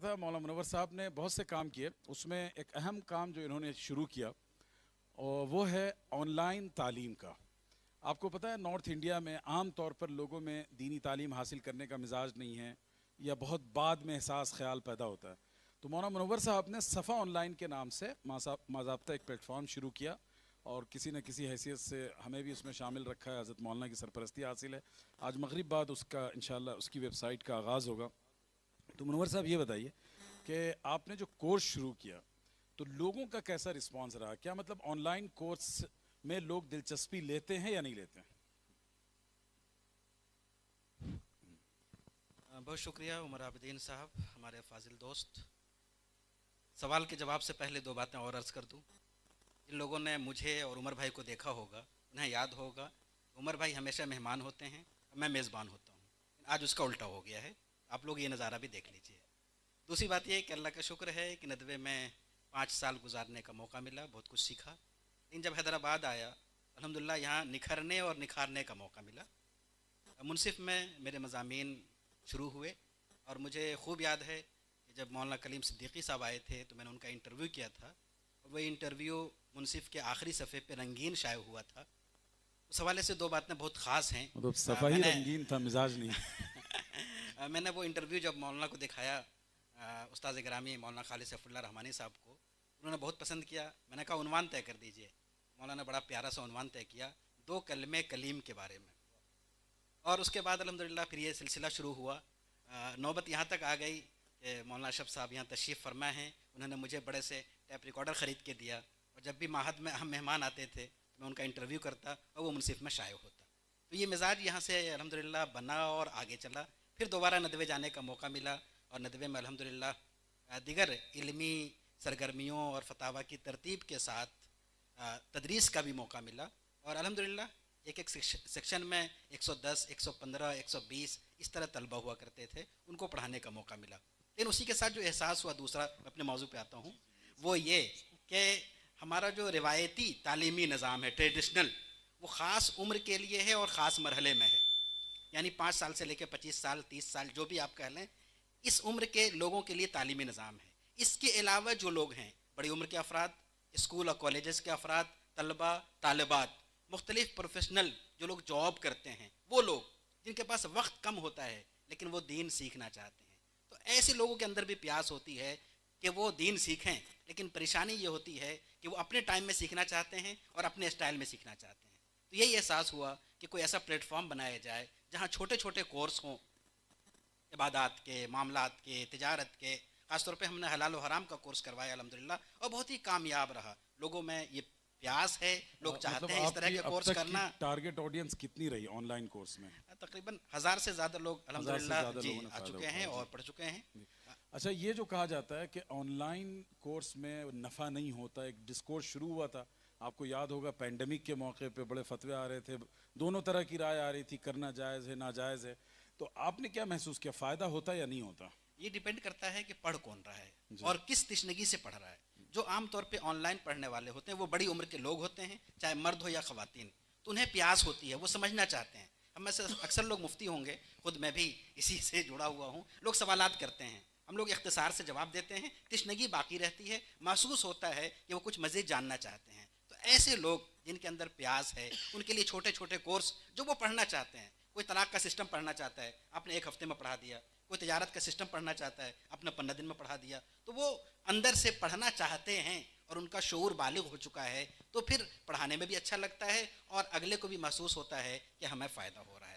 تھا مولانا मुनव्वर साहब ने बहुत से काम किए, उसमें एक अहम काम जो इन्होंने शुरू किया और वो है ऑनलाइन तालीम का। आपको पता है नॉर्थ इंडिया में आम तौर पर लोगों में दीनी तालीम हासिल करने का मिजाज नहीं है या बहुत बाद में एहसास ख्याल पैदा होता है। तो मौलाना मुनव्वर साहब ने सफ़ा ऑनलाइन के नाम से माज़ाब्ता एक प्लेटफॉर्म शुरू किया और किसी न किसी हैसियत से हमें भी उसमें शामिल रखा है। हज़रत मौलाना की सरपरस्ती हासिल है। आज मगरिब बाद उसका इंशाअल्लाह उसकी वेबसाइट का आगाज़ होगा। तो मुनव्वर साहब ये बताइए कि आपने जो कोर्स शुरू किया तो लोगों का कैसा रिस्पांस रहा? क्या मतलब ऑनलाइन कोर्स में लोग दिलचस्पी लेते हैं या नहीं लेते हैं? बहुत शुक्रिया उमर आबिदीन साहब, हमारे फाजिल दोस्त। सवाल के जवाब से पहले दो बातें और अर्ज़ कर दूं। जिन लोगों ने मुझे और उमर भाई को देखा होगा उन्हें याद होगा उमर भाई हमेशा मेहमान होते हैं और मैं मेज़बान होता हूं। आज उसका उल्टा हो गया है, आप लोग ये नज़ारा भी देख लीजिए। दूसरी बात ये कि अल्लाह का शुक्र है कि नदवे में 5 साल गुजारने का मौका मिला, बहुत कुछ सीखा। लेकिन जब हैदराबाद आया अल्हम्दुलिल्लाह यहाँ निखरने और निखारने का मौका मिला। मुनसिफ में मेरे मज़ामीन शुरू हुए और मुझे खूब याद है कि जब मौलाना कलीम सिद्दीकी साहब आए थे तो मैंने उनका इंटरव्यू किया था और वही इंटरव्यू मुनसिफ के आखिरी सफ़े पे रंगीन शाये हुआ था। उस हवाले से दो बातें बहुत ख़ास हैं। मतलब सफ़ा ही रंगीन था, मिजाज नहीं। मैंने वो इंटरव्यू जब मौलाना को दिखाया, उस्ताद गिरामी मौलाना खालिद सैफुल्लाह रहमानी साहब को, उन्होंने बहुत पसंद किया। मैंने कहा उन्वान तय कर दीजिए। मौलाना बड़ा प्यारा सा उन्वान तय किया, 2 कलमे कलीम के बारे में। और उसके बाद अल्हम्दुलिल्लाह फिर ये सिलसिला शुरू हुआ। नौबत यहाँ तक आ गई कि मौलाना अशरफ साहब यहाँ तशरीफ़ फरमा हैं। उन्होंने मुझे बड़े से टैप रिकॉर्डर ख़रीद के दिया और जब भी माहद में हम मेहमान आते थे तो मैं उनका इंटरव्यू करता और वो मुनसिफ में शाये होता। तो ये मिजाज यहाँ से अल्हम्दुलिल्लाह बना और आगे चला। फिर दोबारा नदवे जाने का मौका मिला और नदवे में अल्हम्दुलिल्लाह दिगर इल्मी सरगर्मियों और फतावा की तरतीब के साथ तदरीस का भी मौका मिला। और अल्हम्दुलिल्लाह एक एक सेक्शन में 110, 115, 120 इस तरह तलबा हुआ करते थे, उनको पढ़ाने का मौका मिला। लेकिन उसी के साथ जो एहसास हुआ, दूसरा अपने मौजू पे आता हूँ, वो ये कि हमारा जो रिवायती तालीमी निज़ाम है ट्रेडिशनल, वो ख़ास उम्र के लिए है और ख़ास मरहले में है। यानी 5 साल से लेकर 25 साल 30 साल जो भी आप कह लें, इस उम्र के लोगों के लिए तालीमी निज़ाम है। इसके अलावा जो लोग हैं, बड़ी उम्र के अफराद, स्कूल और कॉलेजेस के अफराद, तलबा तालिबात, मुख्तलिफ़ प्रोफेशनल जो लोग जॉब करते हैं, वो लोग जिनके पास वक्त कम होता है लेकिन वो दीन सीखना चाहते हैं, तो ऐसे लोगों के अंदर भी प्यास होती है कि वो दीन सीखें। लेकिन परेशानी ये होती है कि वो अपने टाइम में सीखना चाहते हैं और अपने स्टाइल में सीखना चाहते हैं। तो यही एहसास हुआ कि कोई ऐसा प्लेटफॉर्म बनाया जाए जहाँ छोटे छोटे कोर्स हों, इबादत के, मामलात के, तिजारत के। ख़ासतौर पे हमने हलाल और हराम का कोर्स करवाया अल्हम्दुलिल्लाह और बहुत ही कामयाब रहा। लोगों में ये प्यास है, लोग चाहते हैं इस तरह के कोर्स करना। टारगेट ऑडियंस कितनी रही ऑनलाइन कोर्स में? तकरीबन 1000 से ज़्यादा लोग अल्हम्दुलिल्लाह जी आ चुके हैं और पढ़ चुके हैं। अच्छा, ये जो कहा जाता है कि ऑनलाइन कोर्स में नफ़ा नहीं होता, एक डिस्कोर्स शुरू हुआ था, आपको याद होगा पैंडेमिक के मौके पे बड़े फतवे आ रहे थे, दोनों तरह की राय आ रही थी, करना जायज़ है नाजायज़ है। तो आपने क्या महसूस किया, फ़ायदा होता है या नहीं होता? ये डिपेंड करता है कि पढ़ कौन रहा है और किस तिश्नगी से पढ़ रहा है। जो आमतौर पे ऑनलाइन पढ़ने वाले होते हैं वो बड़ी उम्र के लोग होते हैं, चाहे मर्द हो या ख़वातीन, तो उन्हें प्यास होती है, वो समझना चाहते हैं। हम में से अक्सर लोग मुफ्ती होंगे, खुद मैं भी इसी से जुड़ा हुआ हूँ। लोग सवालात करते हैं, हम लोग इख्तिसार से जवाब देते हैं, तिश्नगी बाकी रहती है, महसूस होता है कि वो कुछ मज़ीद जानना चाहते हैं। तो ऐसे लोग जिनके अंदर प्यास है उनके लिए छोटे छोटे कोर्स जो वो पढ़ना चाहते हैं। कोई तलाक़ का सिस्टम पढ़ना चाहता है, आपने 1 हफ़्ते में पढ़ा दिया। कोई तिजारत का सिस्टम पढ़ना चाहता है, आपने 15 दिन में पढ़ा दिया। तो वो अंदर से पढ़ना चाहते हैं और उनका शऊर बालिग हो चुका है, तो फिर पढ़ाने में भी अच्छा लगता है और अगले को भी महसूस होता है कि हमें फ़ायदा हो रहा है।